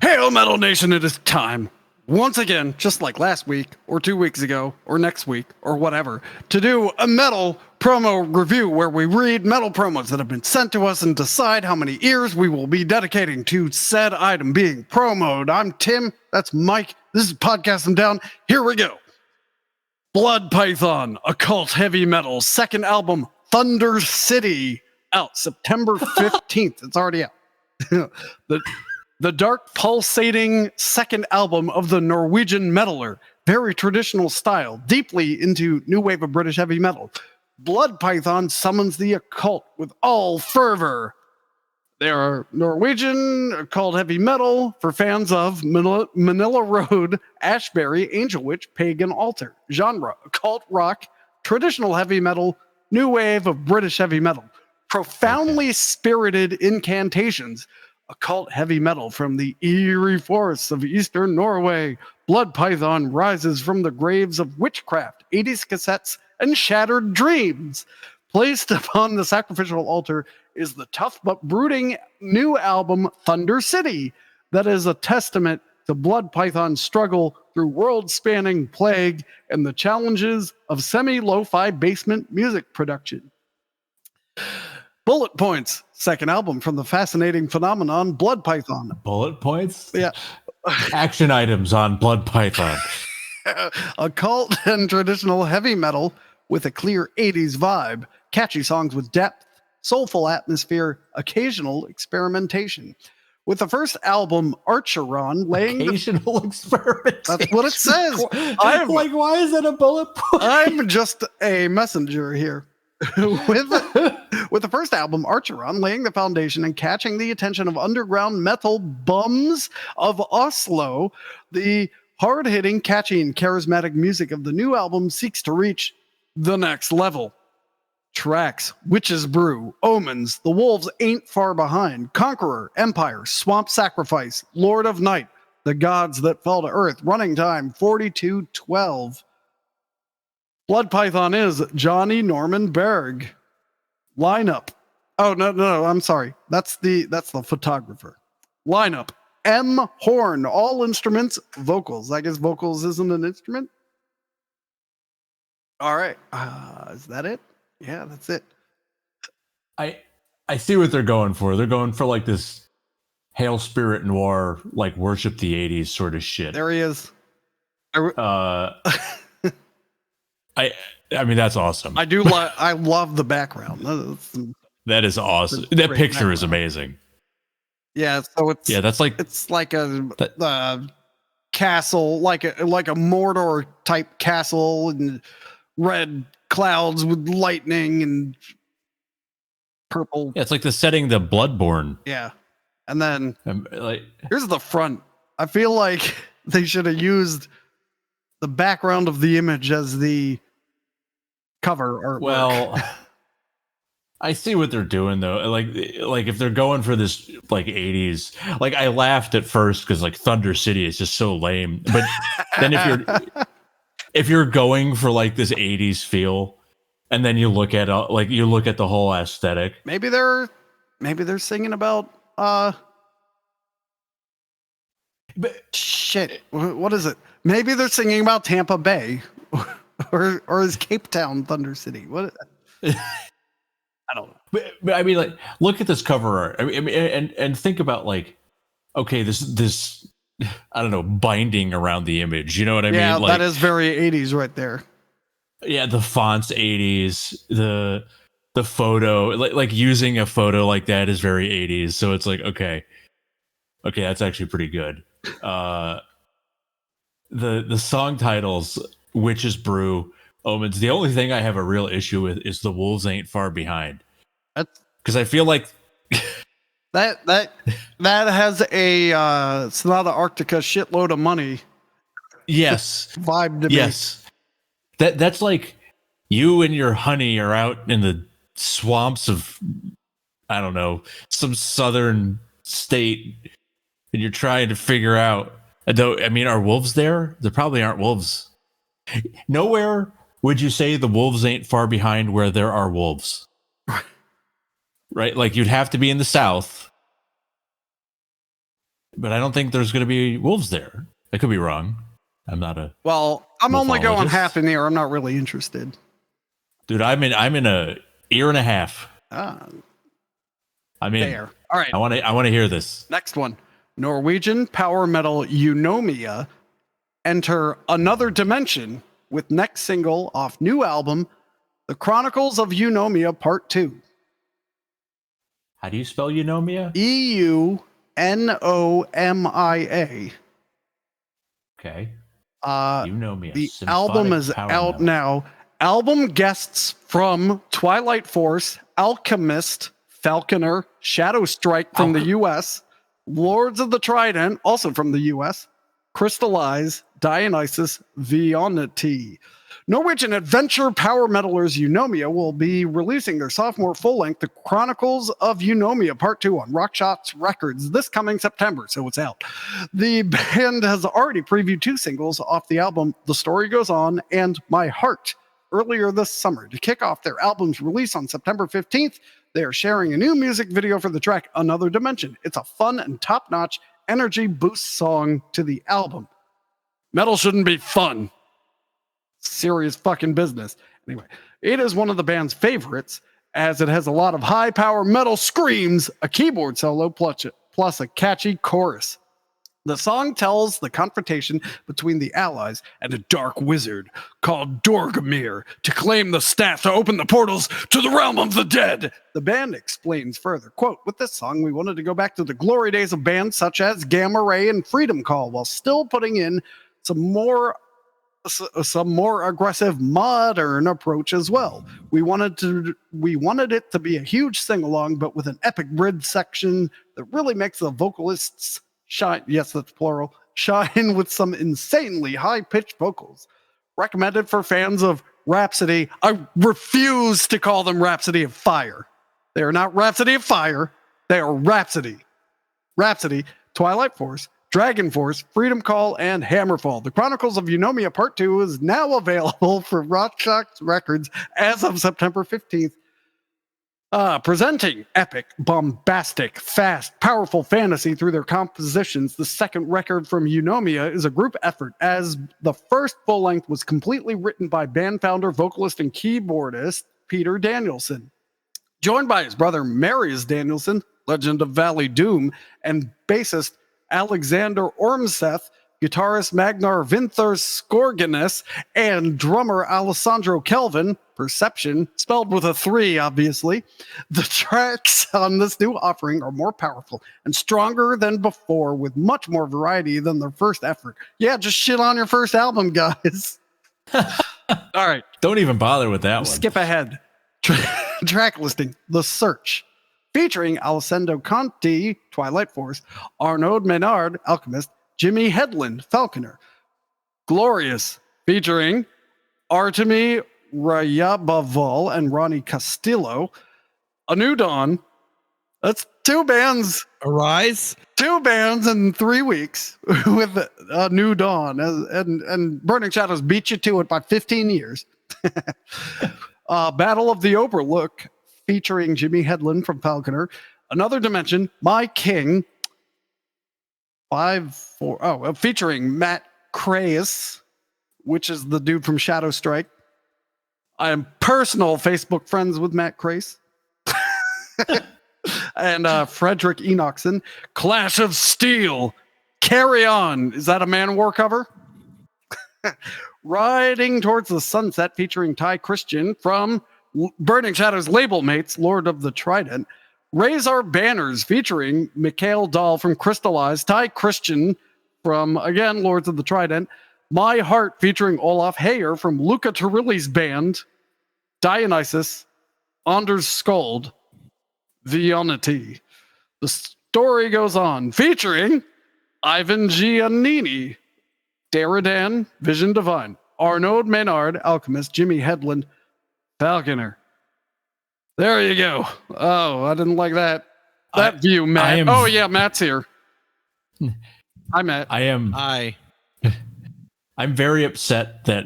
Hail Metal Nation, it is time, once again, just like last week, or 2 weeks ago, or next week, or whatever, to do a metal promo review where we read metal promos that have been sent to us and decide how many ears we will be dedicating to said item being promoed. I'm Tim, that's Mike, this is Podcast I'm Down, here we go. Blood Python, Occult Heavy Metal, second album, Thunder City, out September 15th. It's already out. The dark, pulsating second album of the Norwegian metaler, very traditional style, deeply into new wave of British heavy metal. Blood Python summons the occult with all fervor. They are Norwegian occult heavy metal for fans of Manila Road, Ashbury, Angel Witch, Pagan Altar. Genre, occult rock, traditional heavy metal, new wave of British heavy metal. Profoundly spirited incantations. Occult heavy metal from the eerie forests of eastern Norway. Blood Python rises from the graves of witchcraft, 80s cassettes, and shattered dreams. Placed upon the sacrificial altar is the tough but brooding new album Thunder City that is a testament to Blood Python's struggle through world-spanning plague and the challenges of semi-lo-fi basement music production. Bullet Points, second album from the fascinating phenomenon Blood Python. Bullet points? Yeah. Action items on Blood Python. Occult and traditional heavy metal with a clear 80s vibe, catchy songs with depth, soulful atmosphere, occasional experimentation. With the first album, Archeron, laying occasional experimentation. That's what it says. I'm like, why is it a bullet point? I'm just a messenger here. With the first album, Archeron, laying the foundation and catching the attention of underground metal bums of Oslo, the hard-hitting, catchy, and charismatic music of the new album seeks to reach the next level. Tracks, Witch's Brew, Omens, The Wolves Ain't Far Behind, Conqueror, Empire, Swamp Sacrifice, Lord of Night, The Gods That Fell to Earth, running time 42:12. Blood Python is Johnny Norman Berg. Lineup. Oh, no, I'm sorry. That's the photographer. Lineup. M. Horn. All instruments, vocals. I guess vocals isn't an instrument. All right. Is that it? Yeah, that's it. I see what they're going for. They're going for like this Hail Spirit Noir, like worship the 80s sort of shit. There he is. I mean, that's awesome. I love the background. That is awesome. That picture background is amazing. Yeah, so it's like a castle, like a Mordor type castle, and red clouds with lightning and purple. Yeah, it's like the setting the Bloodborne. Yeah, and then here's the front. I feel like they should have used the background of the image as the cover artwork. Well, I see what they're doing though. Like if they're going for this like 80s, like I laughed at first because like Thunder City is just so lame. But then if you're going for like this 80s feel, and then you look at the whole aesthetic, maybe they're singing about shit. What is it? Maybe they're singing about Tampa Bay, or is Cape Town Thunder City? What? I don't know. But I mean, like, look at this cover art. I mean, and think about like, okay, this I don't know, binding around the image. You know what I mean? Yeah, like, that is very 80s right there. Yeah, the font's 80s. The photo, like using a photo like that is very 80s. So it's like, okay, that's actually pretty good. The song titles, Witch's Brew, Omens. The only thing I have a real issue with is The Wolves Ain't Far Behind. Because I feel like that has a Sonata Arctica shitload of money. Yes. Vibe to me. Yes. That's like you and your honey are out in the swamps of, I don't know, some southern state, and you're trying to figure out, though, I mean, are wolves there? There probably aren't wolves. Nowhere would you say the wolves ain't far behind where there are wolves. right? Like you'd have to be in the South, but I don't think there's going to be wolves there. I could be wrong. I'm not a Well, I'm only going wolfologist. half an ear. I'm not really interested. Dude. I'm in a ear and a half. I'm in. There. All right. I want to hear this. Next one. Norwegian power metal EUNOMIA enter another dimension with next single off new album, The Chronicles of EUNOMIA Part 2. How do you spell eunomia? EUNOMIA. Okay. The Eunomia. album is out now. Album guests from Twilight Force, Alchemist, Falconer, Shadow Strike from the US, Lords of the Trident, also from the US, Crystallize, Dionysus, Vionity. Norwegian adventure power metalers EUNOMIA will be releasing their sophomore full-length, The Chronicles of EUNOMIA Part 2 on Rockshots Records this coming September, so it's out. The band has already previewed 2 singles off the album, The Story Goes On and My Heart, earlier this summer. To kick off their album's release on September 15th, they are sharing a new music video for the track Another Dimension. It's a fun and top-notch energy boost song to the album. Metal shouldn't be fun. Serious fucking business. Anyway, it is one of the band's favorites as it has a lot of high power metal screams, a keyboard solo, plus a catchy chorus. The song tells the confrontation between the Allies and a dark wizard called Dorgamir to claim the staff to open the portals to the realm of the dead. The band explains further, quote, with this song, we wanted to go back to the glory days of bands such as Gamma Ray and Freedom Call while still putting in some more aggressive modern approach as well. We wanted it to be a huge sing-along, but with an epic bridge section that really makes the vocalists shine. Yes, that's plural. Shine with some insanely high-pitched vocals. Recommended for fans of Rhapsody. I refuse to call them Rhapsody of Fire. They are not Rhapsody of Fire. They are Rhapsody. Rhapsody, Twilight Force, Dragon Force, Freedom Call, and Hammerfall. The Chronicles of EUNOMIA Part 2 is now available for Rockshots Records as of September 15th. Presenting epic, bombastic, fast, powerful fantasy through their compositions, the second record from EUNOMIA is a group effort, as the first full-length was completely written by band founder, vocalist, and keyboardist Peter Danielson. Joined by his brother Marius Danielson, legend of Valley Doom, and bassist Alexander Ormseth, guitarist Magnar Vinthar Skorganes, and drummer Alessandro Kelvin, Perception, spelled with a 3, obviously. The tracks on this new offering are more powerful and stronger than before, with much more variety than their first effort. Yeah, just shit on your first album, guys. All right. Don't even bother with that one. Skip ahead. Track listing, The Search. Featuring Alessandro Conti, Twilight Force, Arnaud Menard, Alchemist, Jimmy Headland, Falconer. Glorious, featuring Artemi Rayabaval and Ronnie Castillo. A New Dawn. That's 2 bands. Arise. 2 bands in 3 weeks with A New Dawn. And Burning Shadows beat you to it by 15 years. Battle of the Overlook, featuring Jimmy Headland from Falconer. Another Dimension, My King. Featuring Matt Crace, which is the dude from Shadow Strike. I am personal Facebook friends with Matt Crace. And Frederick Enochson. Clash of Steel. Carry On. Is that a Manowar cover? Riding Towards the Sunset, featuring Ty Christian from Burning Shadows label mates, Lord of the Trident. Raise Our Banners, featuring Mikhail Dahl from Crystallize, Ty Christian from, again, Lords of the Trident. My Heart, featuring Olaf Heyer from Luca Turilli's band. Dionysus, Anders Skuld, Vionity. The Story Goes On, featuring Ivan Giannini, Daradan, Vision Divine, Arnaud Menard, Alchemist, Jimmy Headland, Falconer. There you go. Oh, I didn't like that. View, Matt. Oh, yeah, Matt's here. Hi, Matt. Hi. I'm very upset that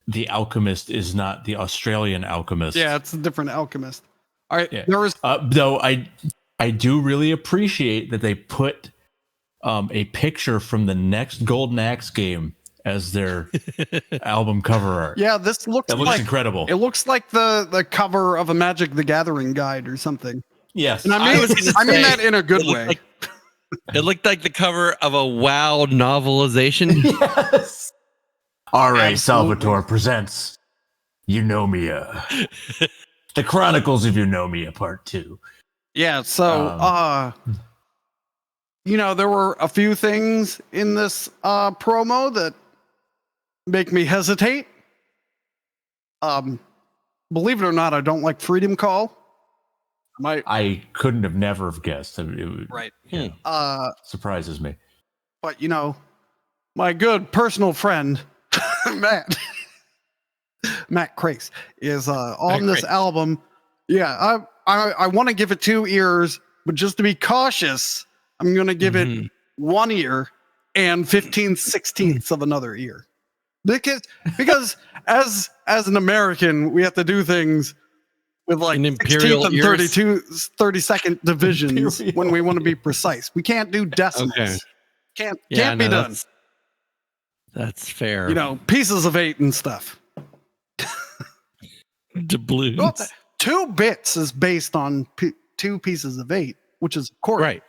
the Alchemist is not the Australian Alchemist. Yeah, it's a different Alchemist. All right, Yeah. there was Though I do really appreciate that they put a picture from the next Golden Axe game as their album cover art. this looks It looks like incredible. It looks like the cover of a Magic the Gathering guide or something. Yes. And I mean that in a good way. It looked like the cover of a WoW novelization. Yes. R.A. Absolutely. Salvatore presents EUNOMIA. The Chronicles of EUNOMIA Part 2. Yeah, so there were a few things in this promo that make me hesitate. Believe it or not, I don't like Freedom Call. I couldn't have never have guessed. Right. Yeah, surprises me. But my good personal friend Matt Crace is on this album. Yeah, I want to give it 2 ears, but just to be cautious, I'm going to give it 1 ear and 15/16 of another ear. Because as an American, we have to do things with like In 16th imperial and ears? 32nd divisions Imperial. when we want to be precise. We can't do decimals. Okay. Can't Yeah, be no, done. That's fair. Pieces of 8 and stuff. Doubloons. Well, 2 bits is based on 2 pieces of 8, which is a quarter. Right.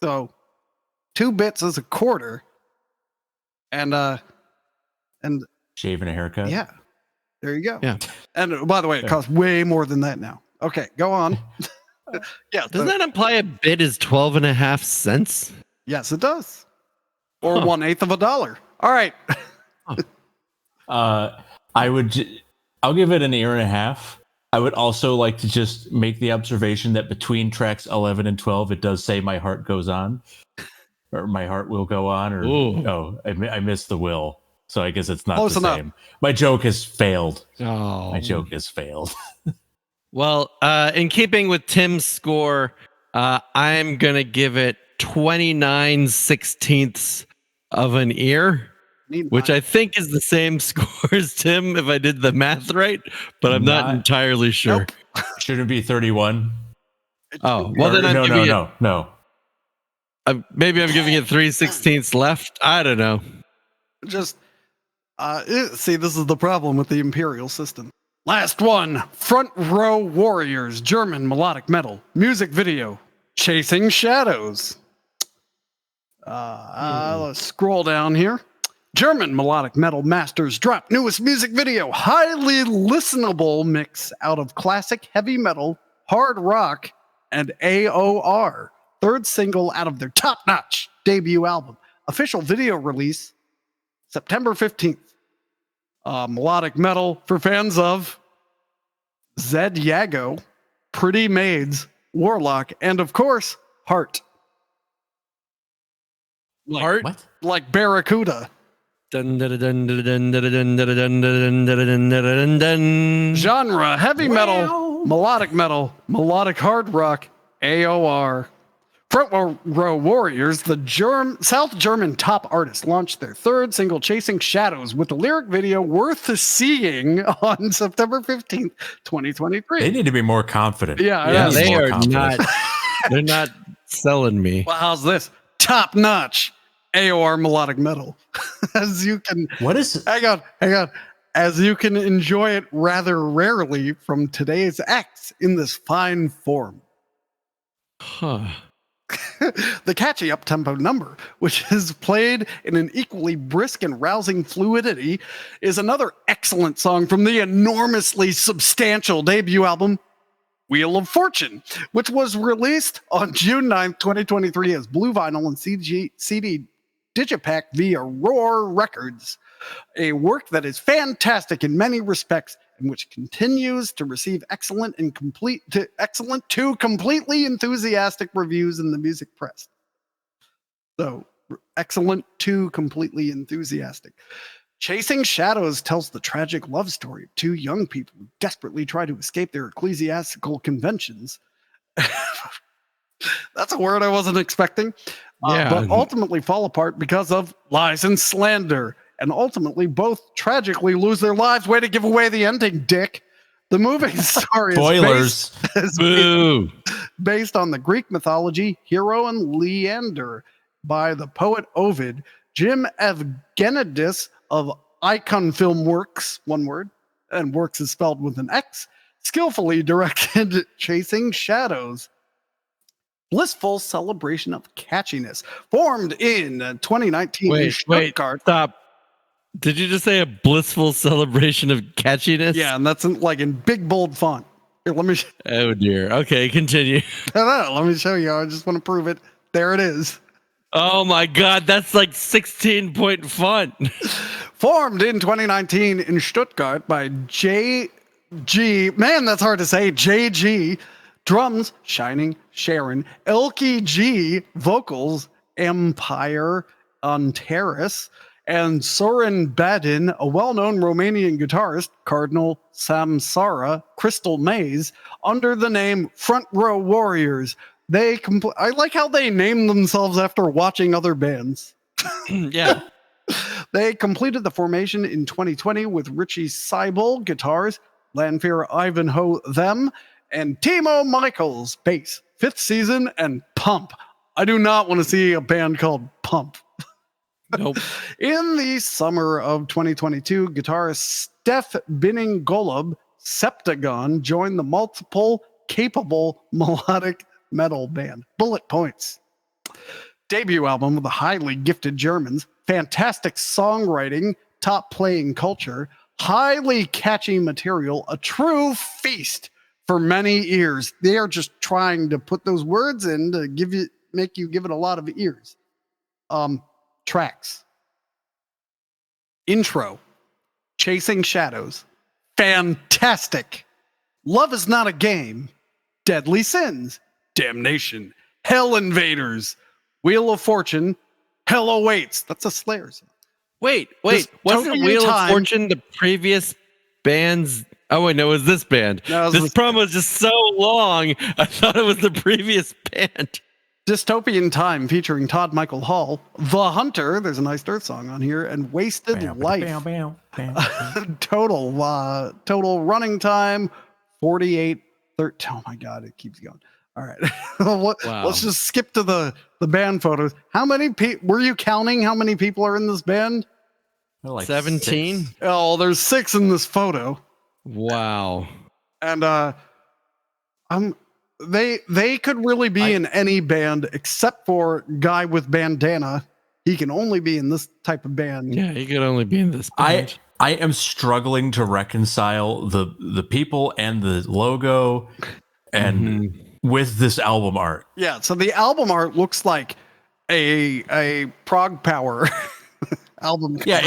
So 2 bits is a quarter. And Shave and a haircut. yeah, there you go. Yeah. And by the way, it costs way more than that now. Okay, go on. Yeah. Doesn't that imply a bit is 12.5 cents? Yes, it does. Or 1/8 of a dollar. All right. I'll give it an ear and a half. I would also like to just make the observation that between tracks 11 and 12, it does say "My heart goes on," or "My heart will go on," or Ooh. I missed the will, so I guess it's not Close the enough. same. My joke has failed. Oh. My joke has failed. Well, in keeping with Tim's score, I'm going to give it 29/16 of an ear, which I think is the same score as Tim if I did the math right, but I'm not entirely sure. Nope. Shouldn't it be 31? Oh, well, then I'm no, giving no. maybe I'm giving it 3/16 left. I don't know. Just see, this is the problem with the imperial system. Last one, Front Row Warriors, German melodic metal music video, Chasing Shadows. Let's scroll down here. German melodic metal masters drop newest music video, highly listenable mix out of classic heavy metal, hard rock, and AOR. 3rd single out of their top-notch debut album. Official video release September 15th. Melodic metal for fans of Zed Yago, Pretty Maids, Warlock, and of course, Heart. Heart? What? Like Barracuda. Dun, dun, dun, dun, dun, dun, dun, dun, dun, dun, dun, dun, dun. Genre, heavy metal, melodic hard rock, AOR. Front Row Warriors, the South German top artist, launched their 3rd single, Chasing Shadows, with a lyric video worth seeing on September 15th, 2023. They need to be more confident. Yeah, They more are confident. not. They're not selling me. Well, how's this? Top notch AOR melodic metal. As you can. What is? Hang on. As you can enjoy it rather rarely from today's acts in this fine form. Huh. The catchy up-tempo number, which is played in an equally brisk and rousing fluidity, is another excellent song from the enormously substantial debut album, Wheel of Fortune, which was released on June 9th, 2023 as blue vinyl and CD digipack via Roar Records. A work that is fantastic in many respects and which continues to receive excellent to completely enthusiastic reviews in the music press. So, excellent to completely enthusiastic. Chasing Shadows tells the tragic love story of 2 young people who desperately try to escape their ecclesiastical conventions. That's a word I wasn't expecting. But ultimately fall apart because of lies and slander. And ultimately both tragically lose their lives. Way to give away the ending, dick. The moving story Spoilers. based on the Greek mythology hero and Leander by the poet Ovid. Jim Evgenidis of Icon Film Works, one word, and works is spelled with an X, skillfully directed Chasing Shadows. Blissful celebration of catchiness. Formed in 2019 in Stuttgart. Stop. Did you just say a blissful celebration of catchiness? Yeah, and that's in big, bold font. Here, let me. Oh, dear. Okay, continue. Let me show you. I just want to prove it. There it is. Oh, my God. That's like 16-point font. Formed in 2019 in Stuttgart by J.G. Man, that's hard to say. J.G. Drums, Shining Sharon. Elke G. Vocals, Empire on Terrace. And Soren Badin, a well-known Romanian guitarist, Cardinal Samsara, Crystal Maze, under the name Front Row Warriors. I like how they name themselves after watching other bands. Yeah. They completed the formation in 2020 with Richie Seibel, guitars, Lanfear Ivanhoe, them, and Timo Michaels, bass, fifth season, and Pump. I do not want to see a band called Pump. Nope. In the summer of 2022, guitarist Steph Binning Golob, Septagon, joined the multiple capable melodic metal band Bullet Points. Debut album of the highly gifted Germans, fantastic songwriting, top playing culture, highly catchy material, a true feast for many ears. They are just trying to put those words in to make you give it a lot of ears. Tracks. Intro. Chasing Shadows. Fantastic. Love is Not a Game. Deadly Sins. Damnation. Hell Invaders. Wheel of Fortune. Hell Awaits. That's a Slayer song. Wait. Wasn't Wheel of Fortune the previous band's... Oh, wait, no, it was this band. No, this promo is just so long, I thought it was the previous band. Dystopian Time featuring Todd Michael Hall, The Hunter, there's a nice Dirt song on here, and Wasted Life. Total running time, 48. Oh my God, it keeps going. All right. Let's just skip to the band photos. How many people, were you counting how many people are in this band? Like 17? Oh, there's 6 in this photo. Wow. And they could really be in any band except for Guy with Bandana. He can only be in this type of band. Yeah, he could only be in this band. I am struggling to reconcile the people and the logo and with this album art. Yeah, so the album art looks like a prog power album cover. Yeah,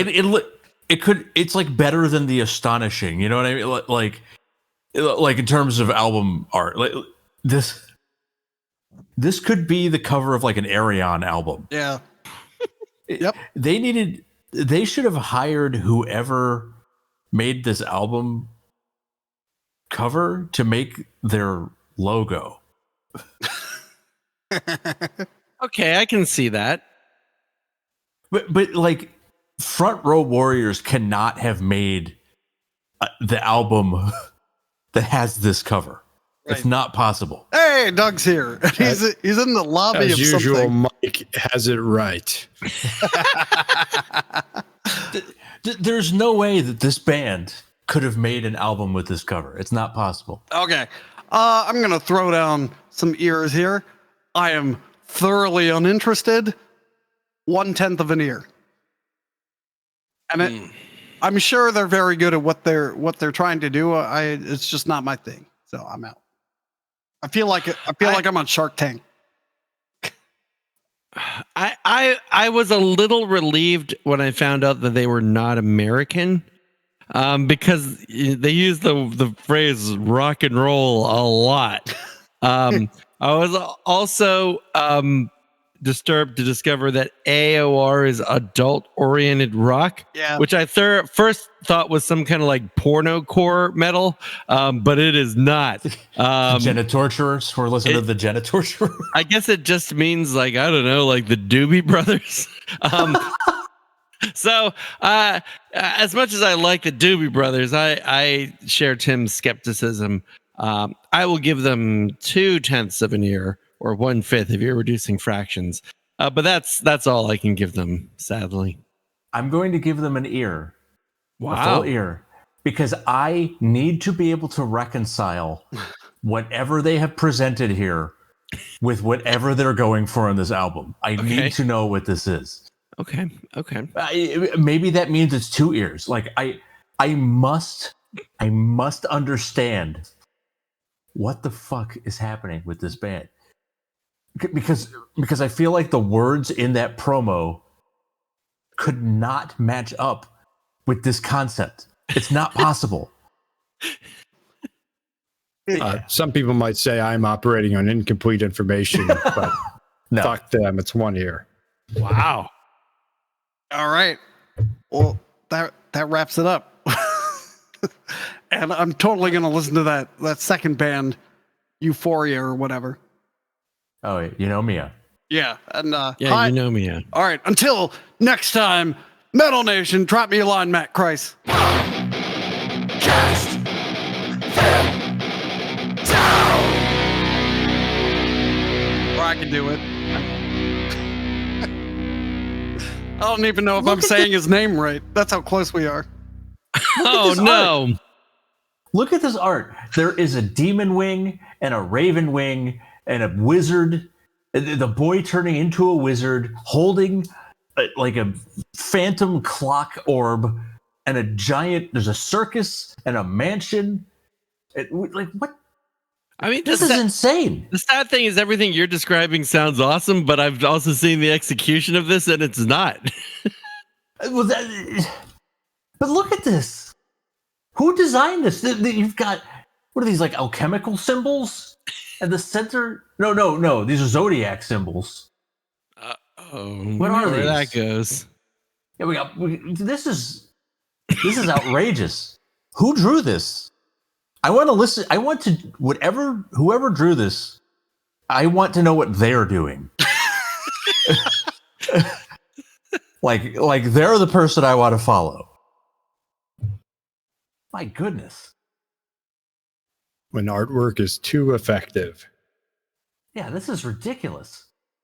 it's like better than the Astonishing, you know what I mean? Like in terms of album art. Like this could be the cover of like an Arion album. Yeah. Yep. They should have hired whoever made this album cover to make their logo. Okay, I can see that. But like Front Row Warriors cannot have made the album that has this cover. Right. It's not possible. Hey, Doug's here. He's in the lobby as of usual, something. Mike has it right. There's no way that this band could have made an album with this cover. It's not possible. Okay. I'm going to throw down some ears here. I am thoroughly uninterested. 1/10 of an ear. And I'm sure they're very good at what they're trying to do. It's just not my thing. So I'm out. I feel like I'm on Shark Tank. I was a little relieved when I found out that they were not American, because they use the phrase rock and roll a lot. I was also disturbed to discover that AOR is adult-oriented rock, which I first thought was some kind of like porno-core metal, but it is not. Genitorturers, we're listening to the Genitorturer. I guess it just means like, I don't know, like the Doobie Brothers. So, as much as I like the Doobie Brothers, I share Tim's skepticism. I will give them 2/10 of an ear, or 1/5 if you're reducing fractions. But that's all I can give them, sadly. I'm going to give them an ear, a Wow. full ear, because I need to be able to reconcile whatever they have presented here with whatever they're going for on this album. I Okay. need to know what this is. Okay. Maybe that means it's 2 ears. Like I must understand what the fuck is happening with this band. Because I feel like the words in that promo could not match up with this concept. It's not possible. Some people might say I'm operating on incomplete information, but No. fuck them. It's 1 ear. Wow. All right. Well, that wraps it up. And I'm totally gonna listen to that second band, Euphoria or whatever. Oh, EUNOMIA. Yeah. And Yeah, hi- you know me. Yeah. All right. Until next time, Metal Nation, drop me a line, Matt Kreis. Or I can do it. I don't even know if I'm saying his name right. That's how close we are. Oh this no. Look at this art. There is a demon wing and a raven wing and a wizard. The boy turning into a wizard, holding like a phantom clock orb, and a giant. There's a circus and a mansion. Like what? I mean, This is insane. the sad thing is everything you're describing sounds awesome, but I've also seen the execution of this, and it's not. Well, but look at this. Who designed this? You've got, what are these, like alchemical symbols? At the center? No. These are zodiac symbols. Oh, What are where these? that goes? Yeah, this is outrageous. Who drew this? I want to listen. I want to, whoever drew this, I want to know what they're doing. like they're the person I want to follow. My goodness. When artwork is too effective. Yeah, this is ridiculous.